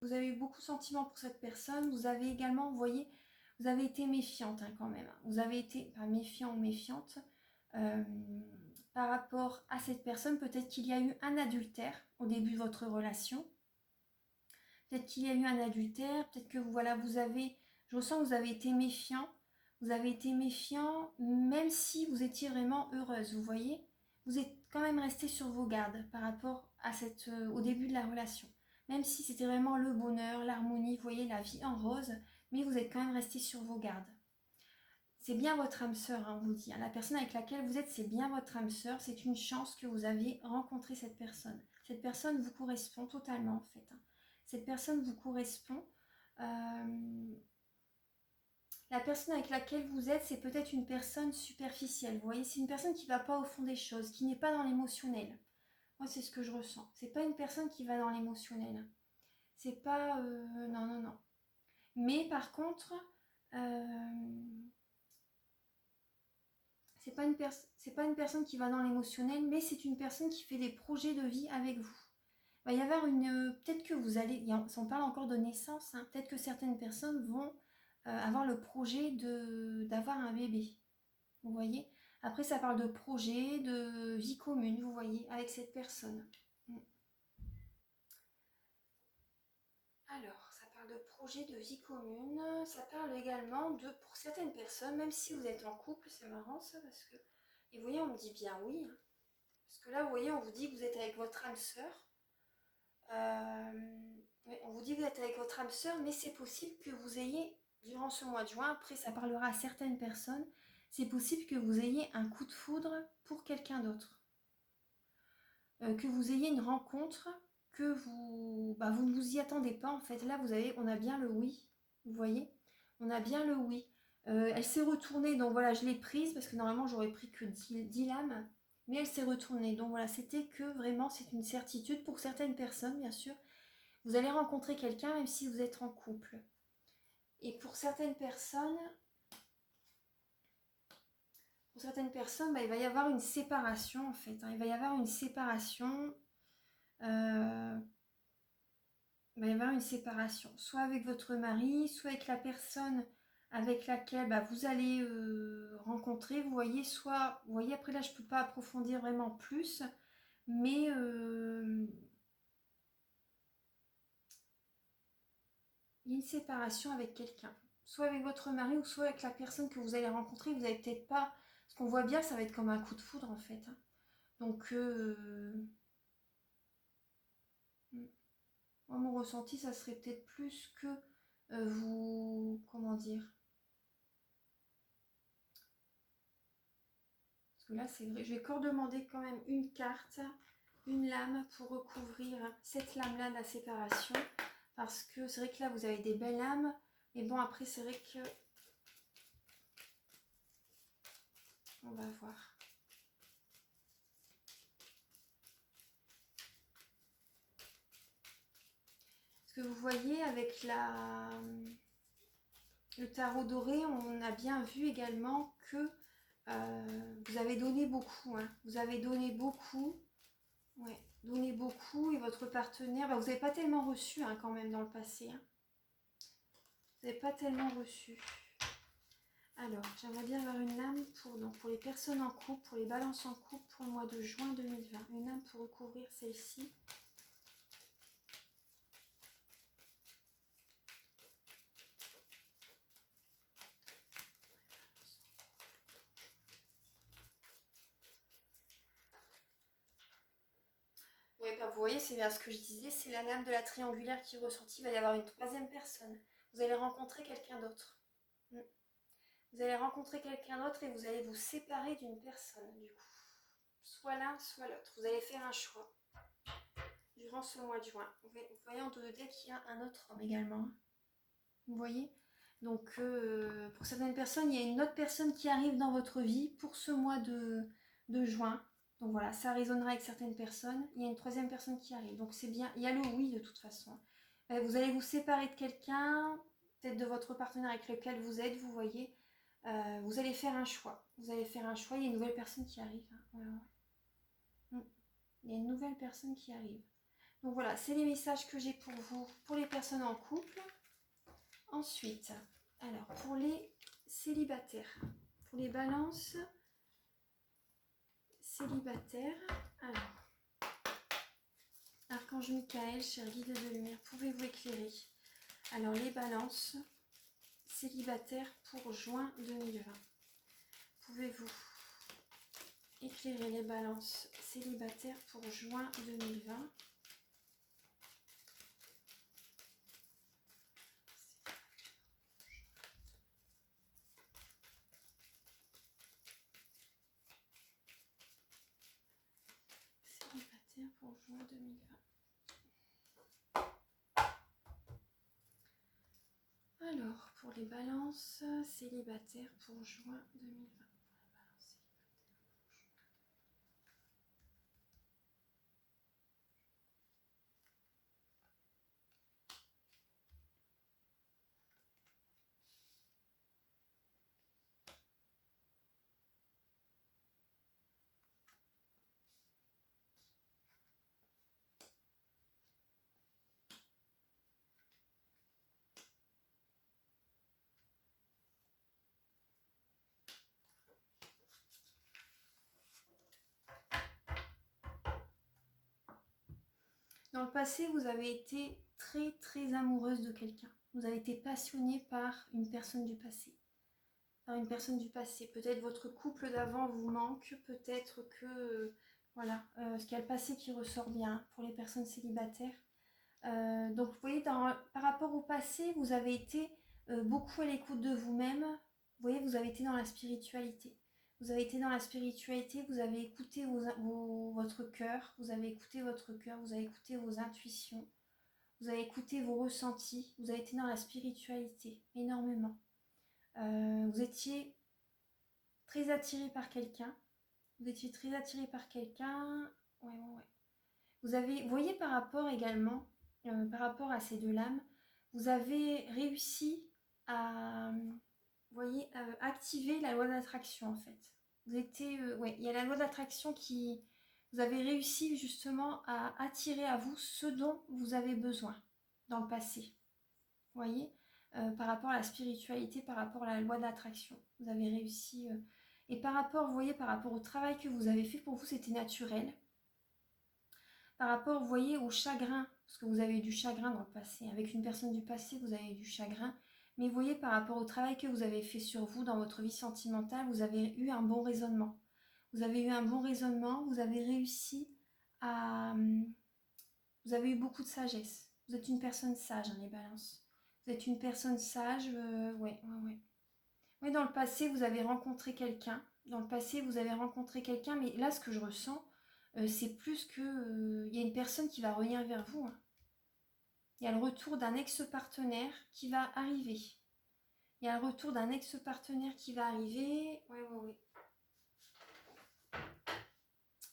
Vous avez eu beaucoup de sentiments pour cette personne. Vous avez également, vous voyez, vous avez été méfiante quand même. Vous avez été, pas méfiant ou méfiante, euh, par rapport à cette personne. Peut-être qu'il y a eu un adultère au début de votre relation. Peut-être qu'il y a eu un adultère. Peut-être que voilà, vous avez, je ressens que vous avez été méfiant. Vous avez été méfiant, même si vous étiez vraiment heureuse, vous voyez. Vous êtes quand même resté sur vos gardes par rapport à au début de la relation. Même si c'était vraiment le bonheur, l'harmonie, vous voyez, la vie en rose, mais vous êtes quand même resté sur vos gardes. C'est bien votre âme sœur, on vous dit. La personne avec laquelle vous êtes, c'est bien votre âme sœur. C'est une chance que vous aviez rencontré cette personne. Cette personne vous correspond totalement, en fait. Cette personne vous correspond. La personne avec laquelle vous êtes, c'est peut-être une personne superficielle. Vous voyez, c'est une personne qui ne va pas au fond des choses, qui n'est pas dans l'émotionnel. Moi, c'est ce que je ressens. C'est pas une personne qui va dans l'émotionnel. C'est pas... non, non, non. Mais par contre, c'est pas une personne qui va dans l'émotionnel, mais c'est une personne qui fait des projets de vie avec vous. Il va y avoir une... Peut-être que vous allez... On parle encore de naissance. Hein, peut-être que certaines personnes vont avoir le projet d'avoir un bébé. Vous voyez. Après, ça parle de projet, de vie commune, vous voyez, avec cette personne. Alors, ça parle de projet de vie commune. Ça parle également de, pour certaines personnes, même si vous êtes en couple, c'est marrant ça, parce que... Et vous voyez, on me dit bien oui. Hein, parce que là, vous voyez, on vous dit que vous êtes avec votre âme sœur. Oui, on vous dit que vous êtes avec votre âme sœur, mais c'est possible que vous ayez, durant ce mois de juin, après ça parlera à certaines personnes, c'est possible que vous ayez un coup de foudre pour quelqu'un d'autre. Que vous ayez une rencontre que vous ne vous y attendez pas en fait. Là, on a bien le oui, vous voyez, on a bien le oui. Elle s'est retournée, donc voilà, je l'ai prise parce que normalement j'aurais pris que 10 lames, mais elle s'est retournée. Donc voilà, c'était que vraiment, c'est une certitude pour certaines personnes, bien sûr. Vous allez rencontrer quelqu'un même si vous êtes en couple. Et pour certaines personnes, il va y avoir une séparation en fait. Hein. Il va y avoir une séparation. Il va y avoir une séparation, soit avec votre mari, soit avec la personne avec laquelle vous allez rencontrer. Vous voyez, vous voyez, après là, je ne peux pas approfondir vraiment plus, mais il y a une séparation avec quelqu'un, soit avec votre mari ou soit avec la personne que vous allez rencontrer. Vous n'allez peut-être pas, ce qu'on voit bien, ça va être comme un coup de foudre en fait. Hein. Donc, moi, mon ressenti, ça serait peut-être plus que vous, comment dire. Parce que là, c'est vrai, je vais encore demander quand même une carte, une lame pour recouvrir cette lame-là de la séparation. Parce que c'est vrai que là, vous avez des belles lames. Mais bon, après, c'est vrai que... On va voir. Parce que vous voyez, avec le tarot doré, on a bien vu également que vous avez donné beaucoup. Hein. Vous avez donné beaucoup. Ouais, donné beaucoup. Et votre partenaire, vous n'avez pas tellement reçu hein, quand même dans le passé. Hein. Vous n'avez pas tellement reçu. Alors, j'aimerais bien avoir une lame pour les personnes en couple, pour les balances en couple pour le mois de juin 2020. Une lame pour recouvrir celle-ci. Oui, vous voyez, c'est bien ce que je disais, c'est la lame de la triangulaire qui est ressortie. Il va y avoir une troisième personne. Vous allez rencontrer quelqu'un d'autre. Vous allez rencontrer quelqu'un d'autre et vous allez vous séparer d'une personne, du coup. Soit l'un, soit l'autre. Vous allez faire un choix durant ce mois de juin. Vous voyez en 2D qu'il y a un autre homme également. Vous voyez. Donc, pour certaines personnes, il y a une autre personne qui arrive dans votre vie pour ce mois de juin. Donc voilà, ça résonnera avec certaines personnes. Il y a une troisième personne qui arrive. Donc c'est bien, il y a le oui de toute façon. Vous allez vous séparer de quelqu'un, peut-être de votre partenaire avec lequel vous êtes, vous voyez. Vous allez faire un choix. Vous allez faire un choix, il y a une nouvelle personne qui arrive. Hein. Ouais, ouais. Il y a une nouvelle personne qui arrive. Donc voilà, c'est les messages que j'ai pour vous, pour les personnes en couple. Ensuite, alors pour les célibataires, pour les balances célibataires, alors, Archange Michael, cher guide de lumière, pouvez-vous éclairer? Alors les balances célibataires pour juin 2020. Pouvez-vous éclairer les balances célibataires pour juin 2020? Célibataire pour juin 2020. Alors, pour les balances célibataires pour juin 2020. Dans le passé, vous avez été très très amoureuse de quelqu'un. Vous avez été passionnée par une personne du passé. Par une personne du passé. Peut-être votre couple d'avant vous manque, peut-être que voilà, ce qu'il y a le passé qui ressort bien pour les personnes célibataires. Donc vous voyez, par rapport au passé, vous avez été beaucoup à l'écoute de vous-même. Vous voyez, vous avez été dans la spiritualité. Vous avez été dans la spiritualité, vous avez écouté votre cœur, vous avez écouté votre cœur, vous avez écouté vos intuitions, vous avez écouté vos ressentis, vous avez été dans la spiritualité énormément. Vous étiez très attiré par quelqu'un. Vous étiez très attiré par quelqu'un. Ouais. Vous voyez par rapport également, par rapport à ces deux lames, vous avez réussi à, voyez, activer la loi d'attraction en fait. Vous étiez, ouais, il y a la loi d'attraction qui, vous avez réussi justement à attirer à vous ce dont vous avez besoin dans le passé. Vous voyez, par rapport à la spiritualité, par rapport à la loi d'attraction, vous avez réussi. Et par rapport, vous voyez, par rapport au travail que vous avez fait, pour vous, c'était naturel. Par rapport, vous voyez, au chagrin, parce que vous avez eu du chagrin dans le passé. Avec une personne du passé, vous avez eu du chagrin. Mais vous voyez, par rapport au travail que vous avez fait sur vous dans votre vie sentimentale, vous avez eu un bon raisonnement. Vous avez eu un bon raisonnement, vous avez réussi à... Vous avez eu beaucoup de sagesse. Vous êtes une personne sage, hein, les balances. Vous êtes une personne sage, ouais. Oui, dans le passé, vous avez rencontré quelqu'un. Dans le passé, vous avez rencontré quelqu'un, mais là, ce que je ressens, c'est plus que... Il y a une personne qui va revenir vers vous. Hein. Il y a le retour d'un ex-partenaire qui va arriver. Il y a le retour d'un ex-partenaire qui va arriver. Ouais.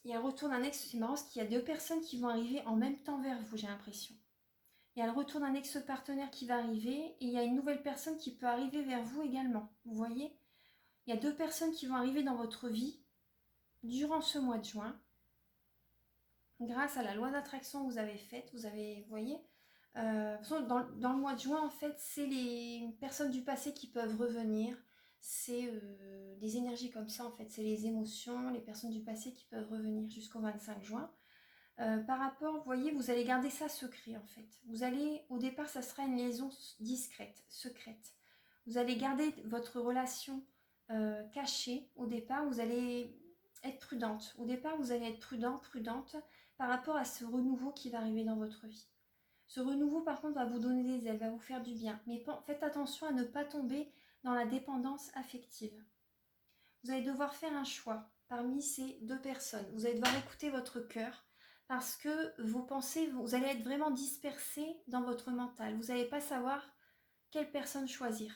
Il y a le retour d'un ex... C'est marrant parce qu'il y a deux personnes qui vont arriver en même temps vers vous, j'ai l'impression. Il y a le retour d'un ex-partenaire qui va arriver et il y a une nouvelle personne qui peut arriver vers vous également. Vous voyez ? Il y a deux personnes qui vont arriver dans votre vie durant ce mois de juin. Grâce à la loi d'attraction que vous avez faite, vous voyez, dans le mois de juin, en fait, c'est les personnes du passé qui peuvent revenir. C'est des énergies comme ça, en fait. C'est les émotions, les personnes du passé qui peuvent revenir jusqu'au 25 juin. Par rapport, vous voyez, vous allez garder ça secret, en fait. Vous allez, au départ, ça sera une liaison discrète, secrète. Vous allez garder votre relation cachée. Au départ, vous allez être prudente. Au départ, vous allez être prudente par rapport à ce renouveau qui va arriver dans votre vie. Ce renouveau, par contre, va vous donner des ailes, va vous faire du bien. Mais faites attention à ne pas tomber dans la dépendance affective. Vous allez devoir faire un choix parmi ces deux personnes. Vous allez devoir écouter votre cœur parce que vos pensées, vous allez être vraiment dispersé dans votre mental. Vous n'allez pas savoir quelle personne choisir.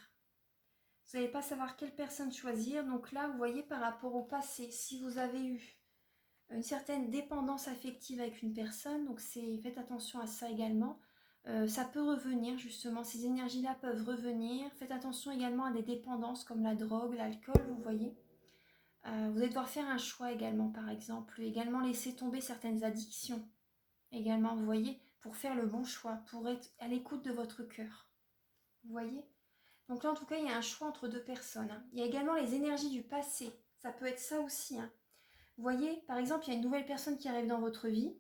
Vous n'allez pas savoir quelle personne choisir. Donc là, vous voyez, par rapport au passé, si vous avez eu une certaine dépendance affective avec une personne, donc faites attention à ça également. Ça peut revenir justement, ces énergies-là peuvent revenir. Faites attention également à des dépendances comme la drogue, l'alcool, vous voyez. Vous allez devoir faire un choix également, par exemple. Également laisser tomber certaines addictions. également, vous voyez, pour faire le bon choix, pour être à l'écoute de votre cœur. Vous voyez? Donc là, en tout cas, il y a un choix entre deux personnes. Hein. Il y a également les énergies du passé. Ça peut être ça aussi. Hein. Vous voyez, par exemple, il y a une nouvelle personne qui arrive dans votre vie.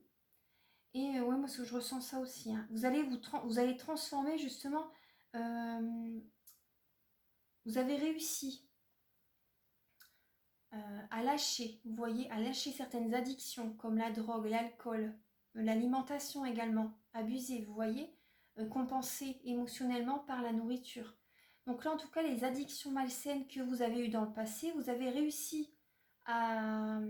Et ouais, moi, je ressens ça aussi. Hein. Vous allez transformer justement... vous avez réussi à lâcher, vous voyez, à lâcher certaines addictions comme la drogue, l'alcool, l'alimentation également, abuser, vous voyez, compenser émotionnellement par la nourriture. Donc là, en tout cas, les addictions malsaines que vous avez eues dans le passé, vous avez réussi à,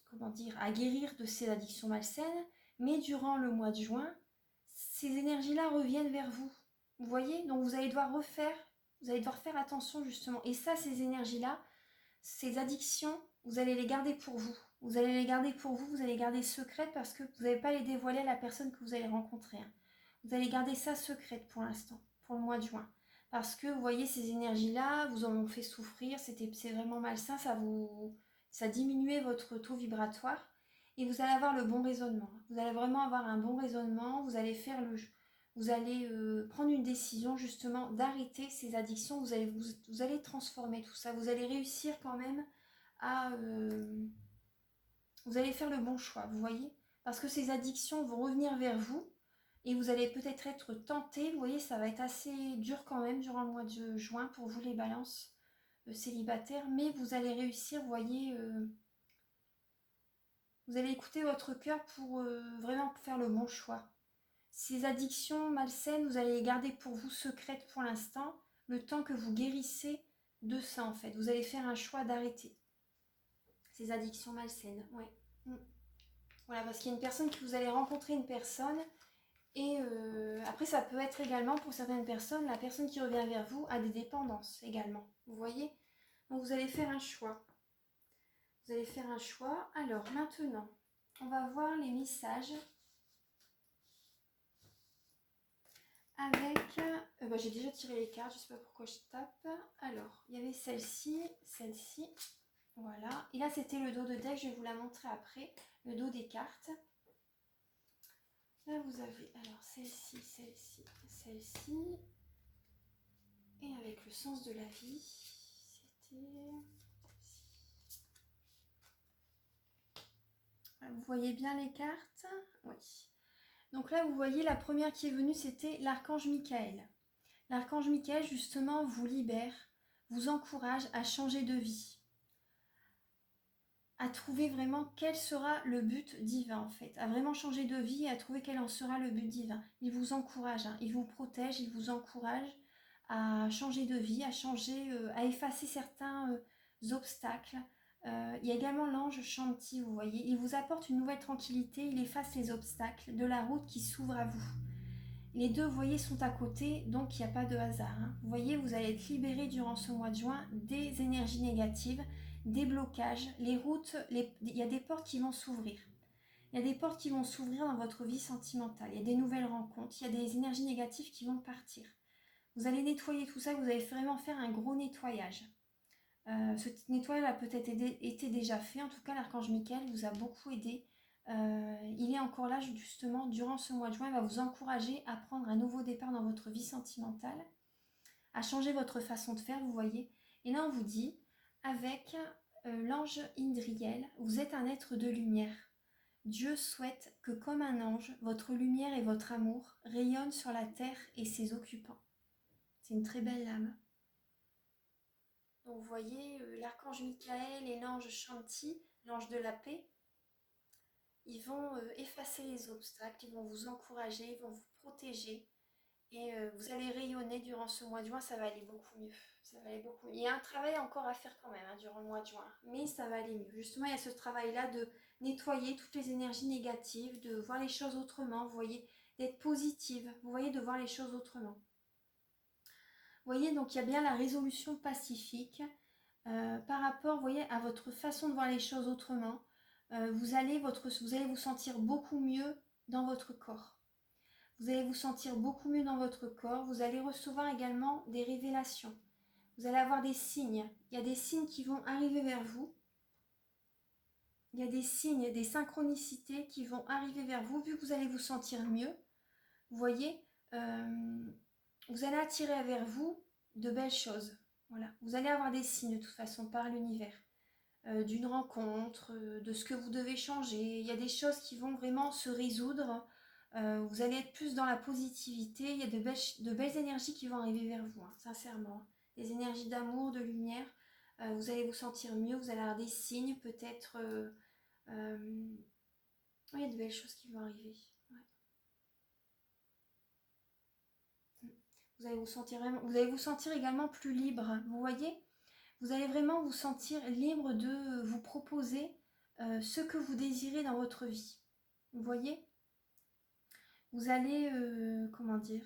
comment dire, à guérir de ces addictions malsaines, mais durant le mois de juin, ces énergies-là reviennent vers vous. Vous voyez, donc vous allez devoir faire attention justement. Et ça, ces énergies-là, ces addictions, vous allez les garder pour vous. Vous allez les garder pour vous, vous allez les garder secrètes parce que vous n'allez pas les dévoiler à la personne que vous allez rencontrer. Hein. Vous allez garder ça secrète pour l'instant, pour le mois de juin. Parce que vous voyez, ces énergies-là vous en ont fait souffrir, c'est vraiment malsain, ça diminuait votre taux vibratoire et vous allez avoir le bon raisonnement. Vous allez vraiment avoir un bon raisonnement, vous allez prendre une décision justement d'arrêter ces addictions, vous allez transformer tout ça, vous allez réussir quand même à... vous allez faire le bon choix, vous voyez? Parce que ces addictions vont revenir vers vous et vous allez peut-être être tenté, vous voyez, ça va être assez dur quand même durant le mois de juin pour vous les balances célibataires, mais vous allez réussir, vous voyez... vous allez écouter votre cœur pour vraiment faire le bon choix. Ces addictions malsaines, vous allez les garder pour vous secrètes pour l'instant, le temps que vous guérissez de ça en fait. Vous allez faire un choix d'arrêter ces addictions malsaines. Ouais. Voilà, parce qu'il y a une personne que vous allez rencontrer une personne et après ça peut être également pour certaines personnes, la personne qui revient vers vous a des dépendances également. Vous voyez? Donc vous allez faire un choix. Vous allez faire un choix. Alors maintenant, on va voir les messages. Avec, j'ai déjà tiré les cartes, je ne sais pas pourquoi je tape. Alors, il y avait celle-ci, voilà. Et là, c'était le dos de deck, je vais vous la montrer après, le dos des cartes. Là, vous avez, alors, celle-ci. Et avec le sens de la vie, c'était... Vous voyez bien les cartes? Oui. Donc là, vous voyez, la première qui est venue, c'était l'archange Michael. L'archange Michael, justement, vous libère, vous encourage à changer de vie, à trouver vraiment quel sera le but divin, en fait, à vraiment changer de vie et à trouver quel en sera le but divin. Il vous encourage, hein, il vous protège, il vous encourage à changer de vie, à effacer certains obstacles. Il y a également l'ange Shanti, vous voyez, il vous apporte une nouvelle tranquillité, il efface les obstacles de la route qui s'ouvre à vous. Les deux, vous voyez, sont à côté, donc il n'y a pas de hasard. Hein. Vous voyez, vous allez être libéré durant ce mois de juin des énergies négatives, des blocages, les routes, il y a des portes qui vont s'ouvrir. Il y a des portes qui vont s'ouvrir dans votre vie sentimentale. Il y a des nouvelles rencontres, il y a des énergies négatives qui vont partir. Vous allez nettoyer tout ça, vous allez vraiment faire un gros nettoyage. Ce nettoyage a peut-être été déjà fait, en tout cas l'archange Michael vous a beaucoup aidé. Il est encore là justement durant ce mois de juin, il va vous encourager à prendre un nouveau départ dans votre vie sentimentale, à changer votre façon de faire, vous voyez. Et là on vous dit, avec l'ange Indriel, vous êtes un être de lumière. Dieu souhaite que comme un ange, votre lumière et votre amour rayonnent sur la terre et ses occupants. C'est une très belle lame. Donc vous voyez, l'archange Michael et l'ange Shanti, l'ange de la paix, ils vont effacer les obstacles, ils vont vous encourager, ils vont vous protéger. Et vous allez rayonner durant ce mois de juin, ça va aller beaucoup mieux. Ça va aller beaucoup mieux. Il y a un travail encore à faire quand même durant le mois de juin, mais ça va aller mieux. Justement, il y a ce travail-là de nettoyer toutes les énergies négatives, de voir les choses autrement, vous voyez, d'être positive, vous voyez, de voir les choses autrement. Vous voyez, donc il y a bien la résolution pacifique par rapport, vous voyez, à votre façon de voir les choses autrement. Vous allez vous sentir beaucoup mieux dans votre corps. Vous allez vous sentir beaucoup mieux dans votre corps. Vous allez recevoir également des révélations. Vous allez avoir des signes. Il y a des signes qui vont arriver vers vous. il y a des signes, des synchronicités qui vont arriver vers vous, vu que vous allez vous sentir mieux. Vous voyez, vous allez attirer vers vous de belles choses. Voilà, vous allez avoir des signes de toute façon par l'univers, d'une rencontre, de ce que vous devez changer. Il y a des choses qui vont vraiment se résoudre. Vous allez être plus dans la positivité. Il y a de belles énergies qui vont arriver vers vous, hein, sincèrement. Des énergies d'amour, de lumière. Vous allez vous sentir mieux. Vous allez avoir des signes, peut-être. Il y a de belles choses qui vont arriver. Ouais. Vous allez vous sentir vraiment, vous allez vous sentir également plus libre. Vous voyez, vous allez vraiment vous sentir libre de vous proposer ce que vous désirez dans votre vie. Vous voyez, vous allez, comment dire,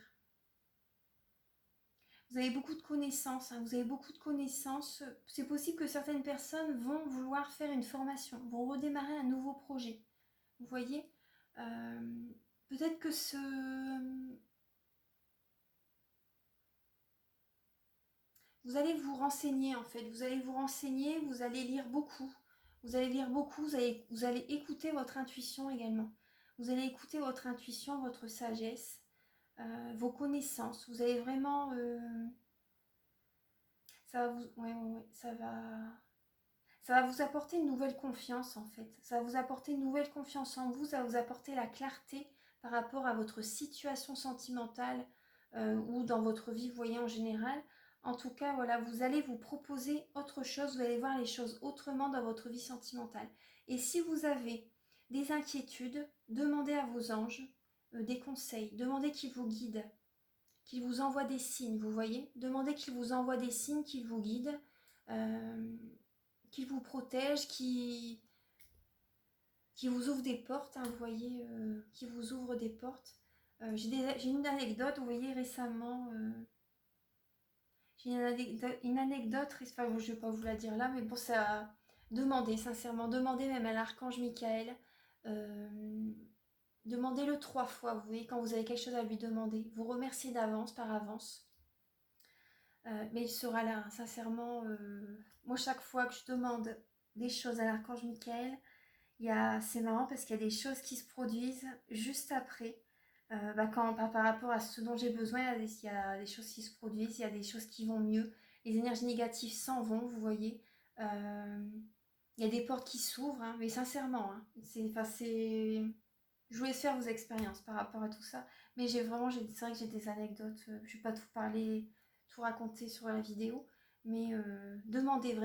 vous avez beaucoup de connaissances, hein, vous avez beaucoup de connaissances. C'est possible que certaines personnes vont vouloir faire une formation, vont redémarrer un nouveau projet. Vous voyez, peut-être que vous allez vous renseigner en fait, vous allez vous renseigner, vous allez lire beaucoup. Vous allez lire beaucoup, vous allez écouter votre intuition également. Vous allez écouter votre intuition, votre sagesse, vos connaissances. Vous allez vraiment... ça va vous... Ouais, ça va vous apporter une nouvelle confiance en fait. Ça va vous apporter une nouvelle confiance en vous, ça va vous apporter la clarté par rapport à votre situation sentimentale ou dans votre vie, vous voyez, en général. En tout cas, voilà, vous allez vous proposer autre chose, vous allez voir les choses autrement dans votre vie sentimentale. Et si vous avez des inquiétudes, demandez à vos anges des conseils, demandez qu'ils vous guident, qu'ils vous envoient des signes, vous voyez. Demandez qu'ils vous envoient des signes, qu'ils vous guident. Qui vous protège, qui vous ouvre des portes, hein, vous voyez, qui vous ouvre des portes. J'ai une anecdote, vous voyez, récemment, j'ai une anecdote, enfin, je ne vais pas vous la dire là, mais bon, ça, demandez, sincèrement, demandez même à l'archange Michael, demandez-le 3 fois, vous voyez, quand vous avez quelque chose à lui demander, vous remerciez d'avance, par avance, mais il sera là, hein, sincèrement, moi, chaque fois que je demande des choses à l'archange Michael, c'est marrant parce qu'il y a des choses qui se produisent juste après. Par rapport à ce dont j'ai besoin, il y a des choses qui se produisent, il y a des choses qui vont mieux. Les énergies négatives s'en vont, vous voyez. Il y a des portes qui s'ouvrent, hein, mais sincèrement, hein, je voulais faire vos expériences par rapport à tout ça. Mais c'est vrai que j'ai des anecdotes. Je ne vais pas tout parler, tout raconter sur la vidéo. Mais demandez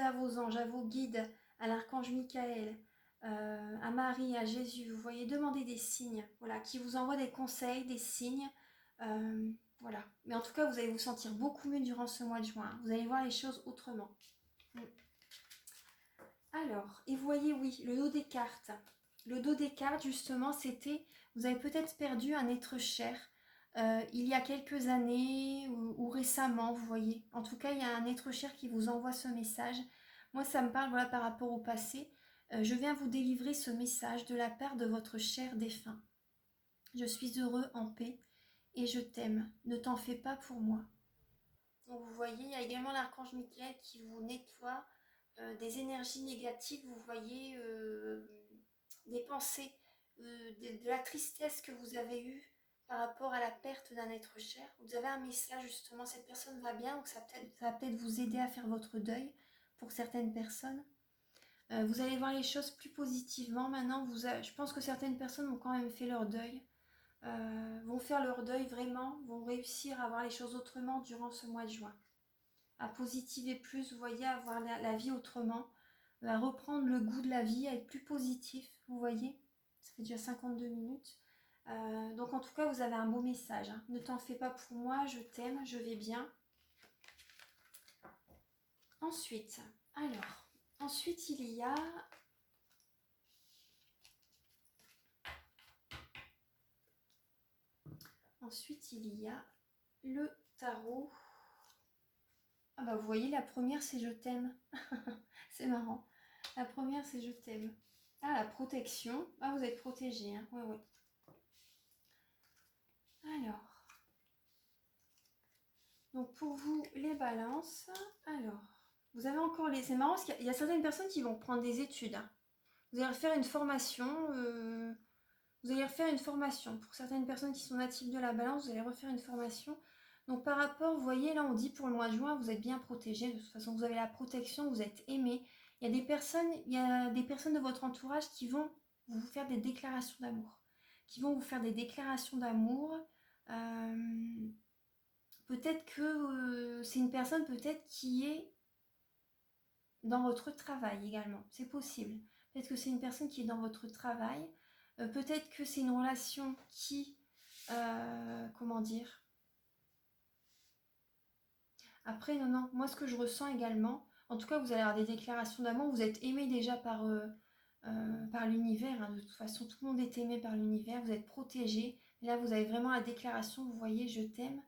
à vos anges, à vos guides, à l'archange Michael, à Marie, à Jésus, vous voyez, demandez des signes, voilà, qui vous envoient des conseils, des signes, voilà. Mais en tout cas, vous allez vous sentir beaucoup mieux durant ce mois de juin. Vous allez voir les choses autrement. Alors, et vous voyez, oui, le dos des cartes. Le dos des cartes, justement, c'était, vous avez peut-être perdu un être cher il y a quelques années ou récemment, vous voyez. En tout cas, il y a un être cher qui vous envoie ce message. Moi, ça me parle, voilà, par rapport au passé. Je viens vous délivrer ce message de la part de votre cher défunt. Je suis heureux en paix et je t'aime. Ne t'en fais pas pour moi. Donc vous voyez, il y a également l'archange Michael qui vous nettoie des énergies négatives, vous voyez, des pensées, de la tristesse que vous avez eue par rapport à la perte d'un être cher. Vous avez un message justement, cette personne va bien, donc ça va peut-être vous aider à faire votre deuil pour certaines personnes. Vous allez voir les choses plus positivement. Maintenant, je pense que certaines personnes ont quand même fait leur deuil. Vont faire leur deuil vraiment, vont réussir à voir les choses autrement durant ce mois de juin. À positiver plus, vous voyez, à voir la vie autrement, à reprendre le goût de la vie, à être plus positif, vous voyez. Ça fait déjà 52 minutes. Donc en tout cas, vous avez un beau message, hein. Ne t'en fais pas pour moi, je t'aime, je vais bien. Ensuite, il y a... Ensuite, il y a le tarot. Ah bah vous voyez, la première c'est je t'aime. C'est marrant. La première c'est je t'aime. Ah, la protection. Ah, vous êtes protégé, hein. Ouais. Alors. Donc pour vous, les balances. Alors. Vous avez encore les... C'est marrant parce qu'il y a certaines personnes qui vont prendre des études, hein. Vous allez refaire une formation. Vous allez refaire une formation. Pour certaines personnes qui sont natives de la balance, vous allez refaire une formation. Donc par rapport, vous voyez, là on dit pour le mois de juin, vous êtes bien protégé. De toute façon, vous avez la protection, vous êtes aimé. Il y a des personnes de votre entourage qui vont vous faire des déclarations d'amour. Qui vont vous faire des déclarations d'amour. Peut-être que c'est une personne peut-être qui est dans votre travail également. C'est possible. Peut-être que c'est une personne qui est dans votre travail. Peut-être que c'est une relation qui... comment dire? Après, non. Moi, ce que je ressens également, en tout cas, vous allez avoir des déclarations d'amour. Vous êtes aimé déjà par l'univers. Hein. De toute façon, tout le monde est aimé par l'univers. Vous êtes protégé. Là, vous avez vraiment la déclaration. Vous voyez, je t'aime.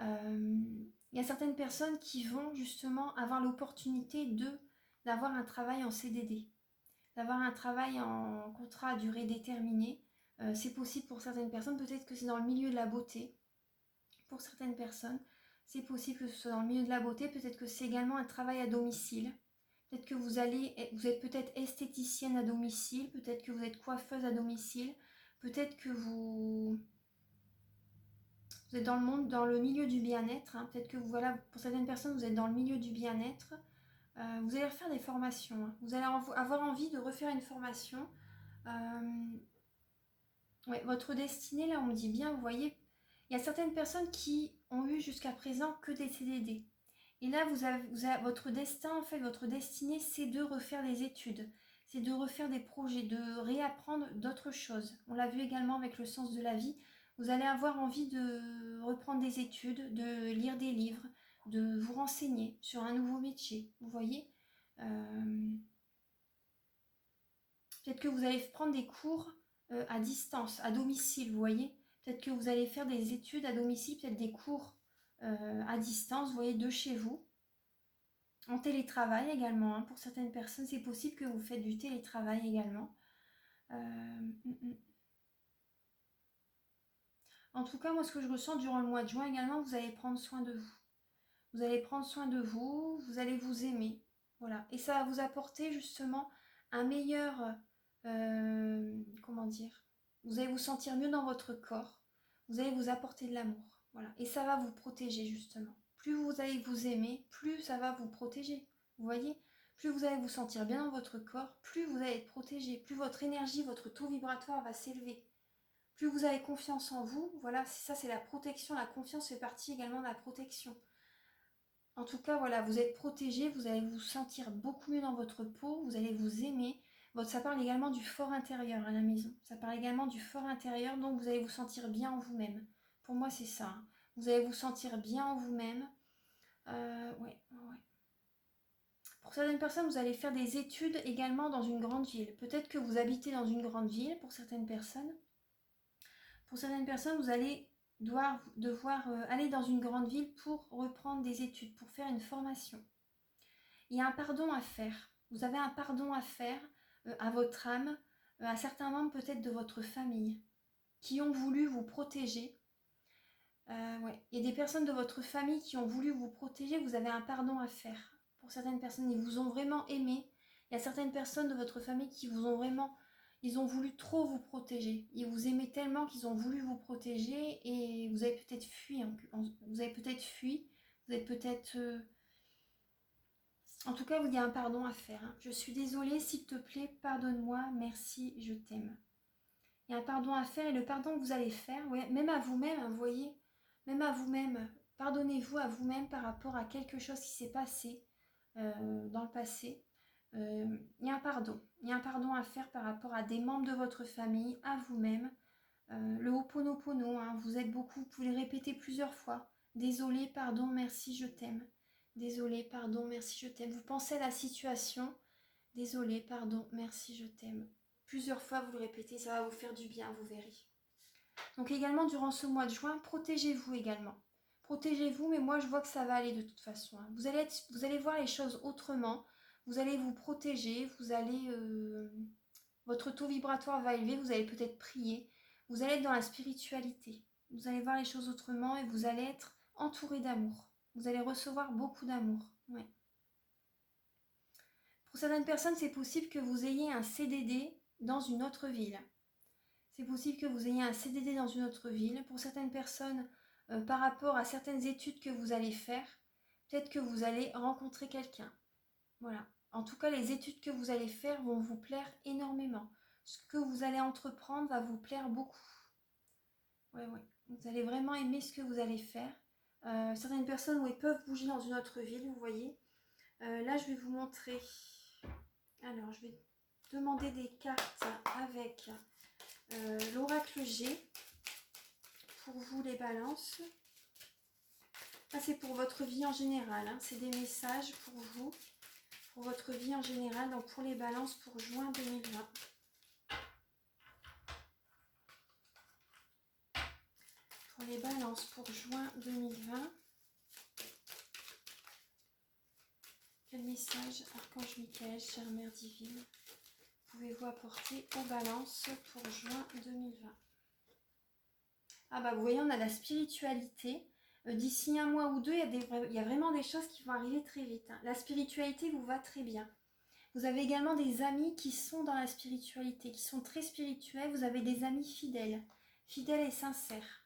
Il y a certaines personnes qui vont justement avoir l'opportunité d'avoir un travail en CDD, d'avoir un travail en contrat à durée déterminée. C'est possible pour certaines personnes, peut-être que c'est dans le milieu de la beauté. Pour certaines personnes, c'est possible que ce soit dans le milieu de la beauté, peut-être que c'est également un travail à domicile. Peut-être que vous êtes peut-être esthéticienne à domicile, peut-être que vous êtes coiffeuse à domicile, peut-être que vous êtes dans le milieu du bien-être. Hein. Peut-être que voilà, pour certaines personnes, vous êtes dans le milieu du bien-être. Vous allez refaire des formations. Hein. Vous allez avoir envie de refaire une formation. Ouais, votre destinée, là, on me dit bien, vous voyez, il y a certaines personnes qui ont eu jusqu'à présent que des CDD. Et là, votre destin, en fait, votre destinée, c'est de refaire des études, c'est de refaire des projets, de réapprendre d'autres choses. On l'a vu également avec le sens de la vie. Vous allez avoir envie de reprendre des études, de lire des livres, de vous renseigner sur un nouveau métier. Vous voyez, peut-être que vous allez prendre des cours à distance, à domicile, vous voyez. Peut-être que vous allez faire des études à domicile, peut-être des cours à distance, vous voyez, de chez vous. En télétravail également, hein. Pour certaines personnes, c'est possible que vous faites du télétravail également. En tout cas, moi, ce que je ressens durant le mois de juin également, vous allez prendre soin de vous. Vous allez prendre soin de vous, vous allez vous aimer. Voilà. Et ça va vous apporter justement un meilleur... comment dire? Vous allez vous sentir mieux dans votre corps. Vous allez vous apporter de l'amour. Voilà. Et ça va vous protéger justement. Plus vous allez vous aimer, plus ça va vous protéger. Vous voyez? Plus vous allez vous sentir bien dans votre corps, plus vous allez être protégé, plus votre énergie, votre taux vibratoire va s'élever. Plus vous avez confiance en vous, voilà, ça c'est la protection. La confiance fait partie également de la protection. En tout cas, voilà, vous êtes protégé, vous allez vous sentir beaucoup mieux dans votre peau, vous allez vous aimer. Ça parle également du fort intérieur à la maison. Ça parle également du fort intérieur, donc vous allez vous sentir bien en vous-même. Pour moi, c'est ça. Hein. Vous allez vous sentir bien en vous-même. Ouais. Pour certaines personnes, vous allez faire des études également dans une grande ville. Peut-être que vous habitez dans une grande ville pour certaines personnes. Pour certaines personnes, vous allez devoir aller dans une grande ville pour reprendre des études, pour faire une formation. Il y a un pardon à faire. Vous avez un pardon à faire à votre âme, à certains membres peut-être de votre famille, qui ont voulu vous protéger. Ouais. Il y a des personnes de votre famille qui ont voulu vous protéger, vous avez un pardon à faire. Pour certaines personnes, ils vous ont vraiment aimé. Il y a certaines personnes de votre famille qui vous ont vraiment... Ils ont voulu trop vous protéger. Ils vous aimaient tellement qu'ils ont voulu vous protéger et vous avez peut-être fui. Vous avez peut-être fui. Vous avez peut-être... En tout cas, il y a un pardon à faire. Hein. Je suis désolée, s'il te plaît, pardonne-moi, merci, je t'aime. Il y a un pardon à faire et le pardon que vous allez faire, ouais, même à vous-même, hein, vous voyez, même à vous-même, pardonnez-vous à vous-même par rapport à quelque chose qui s'est passé dans le passé. Il y a un pardon à faire par rapport à des membres de votre famille, à vous-même. Le Ho'oponopono, hein, vous êtes beaucoup, vous pouvez le répéter plusieurs fois. Désolé, pardon, merci, je t'aime. Désolé, pardon, merci, je t'aime. Vous pensez à la situation. Désolé, pardon, merci, je t'aime. Plusieurs fois, vous le répétez, ça va vous faire du bien, vous verrez. Donc également, durant ce mois de juin, protégez-vous également. Protégez-vous, mais moi, je vois que ça va aller de toute façon. Hein. Vous allez voir les choses autrement. Vous allez vous protéger, votre taux vibratoire va élever, vous allez peut-être prier. Vous allez être dans la spiritualité. Vous allez voir les choses autrement et vous allez être entouré d'amour. Vous allez recevoir beaucoup d'amour. Ouais. Pour certaines personnes, c'est possible que vous ayez un CDD dans une autre ville. C'est possible que vous ayez un CDD dans une autre ville. Pour certaines personnes, par rapport à certaines études que vous allez faire, peut-être que vous allez rencontrer quelqu'un. Voilà. En tout cas, les études que vous allez faire vont vous plaire énormément. Ce que vous allez entreprendre va vous plaire beaucoup. Ouais, ouais. Vous allez vraiment aimer ce que vous allez faire. Certaines personnes, oui, peuvent bouger dans une autre ville, vous voyez. Là, je vais vous montrer. Alors, je vais demander des cartes avec l'oracle G pour vous, les balances. Ça, c'est pour votre vie en général. Hein. C'est des messages pour vous, pour votre vie en général. Donc, pour les balances pour juin 2020. Pour les balances pour juin 2020. Quel message, Archange Michael, chère Mère Divine, pouvez-vous apporter aux balances pour juin 2020? Ah bah vous voyez, on a la spiritualité. D'ici un mois ou deux, il y a vraiment des choses qui vont arriver très vite. Hein. La spiritualité vous va très bien. Vous avez également des amis qui sont dans la spiritualité, qui sont très spirituels. Vous avez des amis fidèles, fidèles et sincères.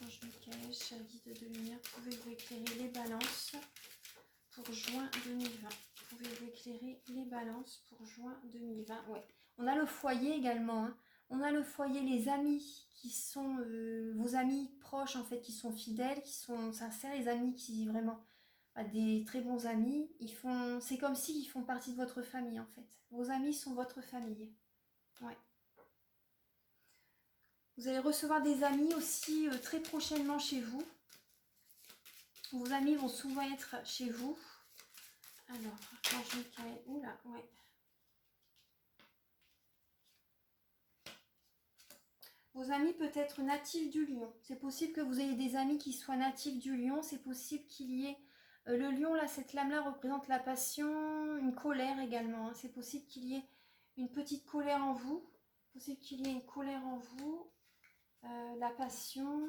Ange Michael, cher guide de lumière, pouvez-vous éclairer les balances pour juin 2020? Pouvez-vous éclairer les balances pour juin 2020? Ouais. On a le foyer également. Hein. On a le foyer, les amis qui sont vos amis proches en fait, qui sont fidèles, qui sont sincères, les amis qui vraiment des très bons amis. C'est comme s'ils font partie de votre famille en fait. Vos amis sont votre famille. Ouais. Vous allez recevoir des amis aussi très prochainement chez vous. Vos amis vont souvent être chez vous. Alors, Archange Michael, oula, ouais. Vos amis peuvent être natifs du lion. C'est possible que vous ayez des amis qui soient natifs du lion. C'est possible qu'il y ait... le lion, là, cette lame-là représente la passion, une colère également. Hein. C'est possible qu'il y ait une petite colère en vous. C'est possible qu'il y ait une colère en vous. La passion.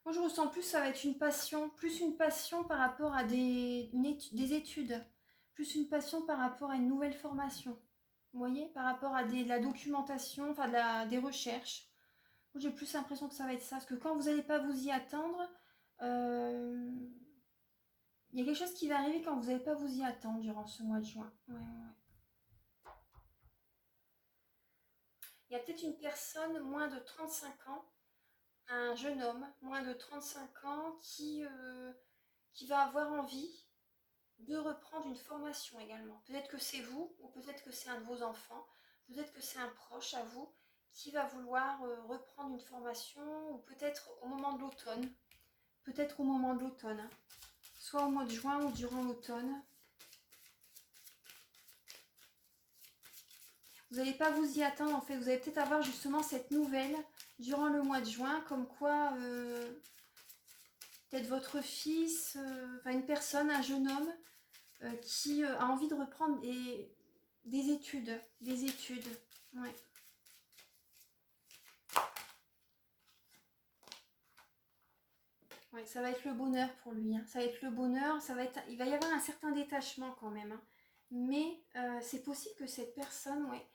Moi, je ressens plus, ça va être une passion, plus une passion par rapport à des études, plus une passion par rapport à une nouvelle formation. Vous voyez, par rapport à de la documentation, enfin des recherches. Moi, j'ai plus l'impression que ça va être ça, parce que quand vous n'allez pas vous y attendre, il y a quelque chose qui va arriver quand vous n'allez pas vous y attendre durant ce mois de juin. Ouais, ouais. Il y a peut-être une personne moins de 35 ans, un jeune homme, moins de 35 ans, qui va avoir envie de reprendre une formation également. Peut-être que c'est vous, ou peut-être que c'est un de vos enfants, peut-être que c'est un proche à vous qui va vouloir reprendre une formation, ou peut-être au moment de l'automne. Peut-être au moment de l'automne, hein. Soit au mois de juin ou durant l'automne. Vous n'allez pas vous y attendre en fait, vous allez peut-être avoir justement cette nouvelle durant le mois de juin, comme quoi peut-être votre fils, une personne, un jeune homme qui a envie de reprendre des études. Ouais. Ouais, ça va être le bonheur pour lui. Hein. Ça va être le bonheur, il va y avoir un certain détachement quand même. Hein. Mais c'est possible que cette personne, ouais,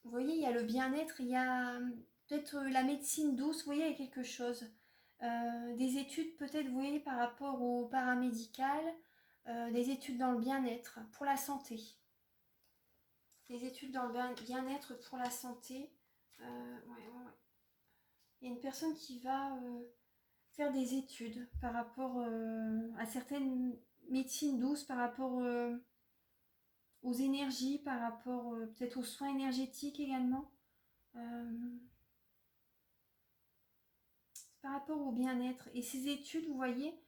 vous voyez, il y a le bien-être, il y a peut-être la médecine douce, vous voyez, il y a quelque chose. Des études peut-être, vous voyez, par rapport au paramédical, des études dans le bien-être, pour la santé. Des études dans le bien-être pour la santé. Ouais. Il y a une personne qui va faire des études par rapport à certaines médecines douces, par rapport aux énergies, par rapport peut-être aux soins énergétiques également. Par rapport au bien-être. Et ces études, vous voyez,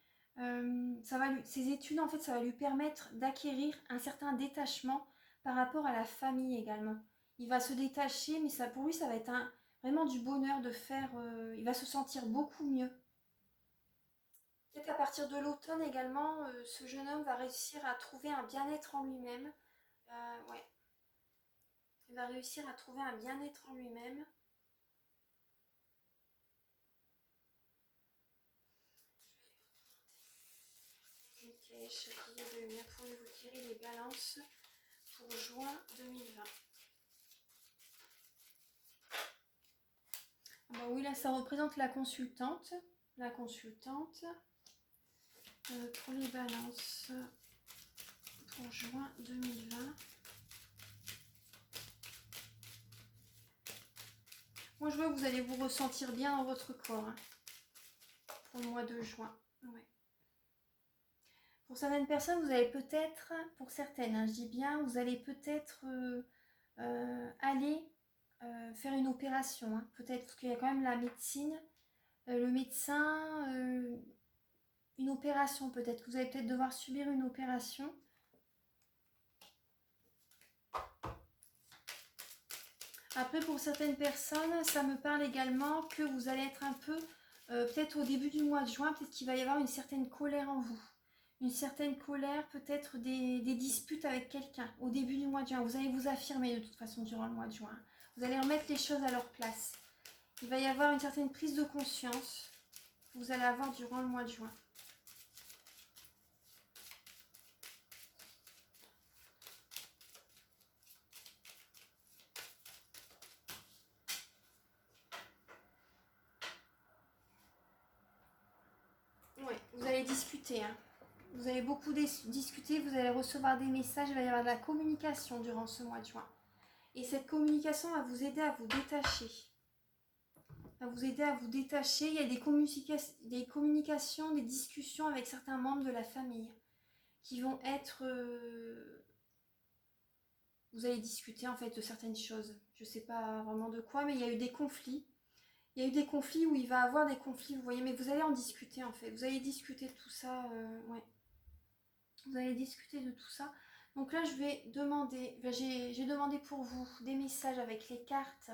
ces études, en fait, ça va lui permettre d'acquérir un certain détachement par rapport à la famille également. Il va se détacher, mais pour lui, ça va être vraiment du bonheur de faire... il va se sentir beaucoup mieux. Peut-être à partir de l'automne également, ce jeune homme va réussir à trouver un bien-être en lui-même. Ouais. Il va réussir à trouver un bien-être en lui-même. Ok, chevalier de lumière, pouvez-vous tirer les balances pour juin 2020? Bah oui, là ça représente la consultante. La consultante. Pour les balances pour juin 2020. Moi je vois que vous allez vous ressentir bien dans votre corps hein, pour le mois de juin. Ouais. Pour certaines personnes, vous allez peut-être, pour certaines, hein, je dis bien, vous allez peut-être aller faire une opération. Hein, peut-être parce qu'il y a quand même la médecine, le médecin, une opération peut-être. Vous allez peut-être devoir subir une opération. Après, pour certaines personnes, ça me parle également que vous allez être un peu, peut-être au début du mois de juin, peut-être qu'il va y avoir une certaine colère en vous. Une certaine colère, peut-être des disputes avec quelqu'un au début du mois de juin. Vous allez vous affirmer de toute façon durant le mois de juin. Vous allez remettre les choses à leur place. Il va y avoir une certaine prise de conscience que vous allez avoir durant le mois de juin. Oui, vous allez discuter. Hein. Vous allez beaucoup discuter, vous allez recevoir des messages, il va y avoir de la communication durant ce mois de juin. Et cette communication va vous aider à vous détacher. Va vous aider à vous détacher. Il y a des communications, des discussions avec certains membres de la famille qui vont être... vous allez discuter en fait de certaines choses. Je ne sais pas vraiment de quoi, mais il y a eu des conflits. Il y a eu des conflits où il va y avoir des conflits, vous voyez, mais vous allez en discuter en fait. Vous allez discuter de tout ça, ouais. Vous allez discuter de tout ça. Donc là, je vais demander, j'ai demandé pour vous des messages avec les cartes.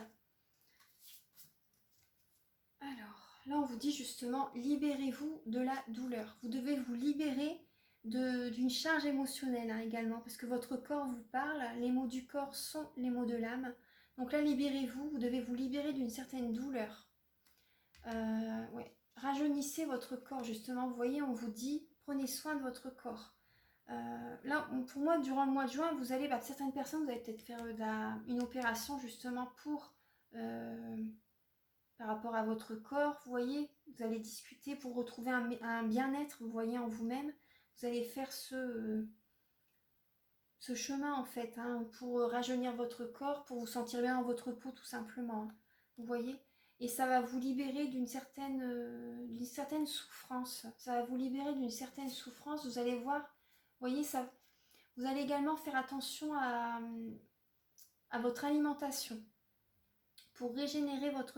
Alors, là, on vous dit justement, libérez-vous de la douleur. Vous devez vous libérer d'une charge émotionnelle hein, également, parce que votre corps vous parle. Les mots du corps sont les mots de l'âme. Donc là, libérez-vous. Vous devez vous libérer d'une certaine douleur. Ouais. Rajeunissez votre corps, justement. Vous voyez, on vous dit, prenez soin de votre corps. Là, pour moi, durant le mois de juin, vous allez, certaines personnes, vous allez peut-être faire une opération justement pour, par rapport à votre corps, vous voyez, vous allez discuter pour retrouver un bien-être, vous voyez, en vous-même. Vous allez faire ce chemin, en fait, hein, pour rajeunir votre corps, pour vous sentir bien dans votre peau, tout simplement. Vous voyez ? Et ça va vous libérer d'une certaine souffrance. Ça va vous libérer d'une certaine souffrance. Vous allez voir, vous voyez, ça... Vous allez également faire attention à votre alimentation pour régénérer votre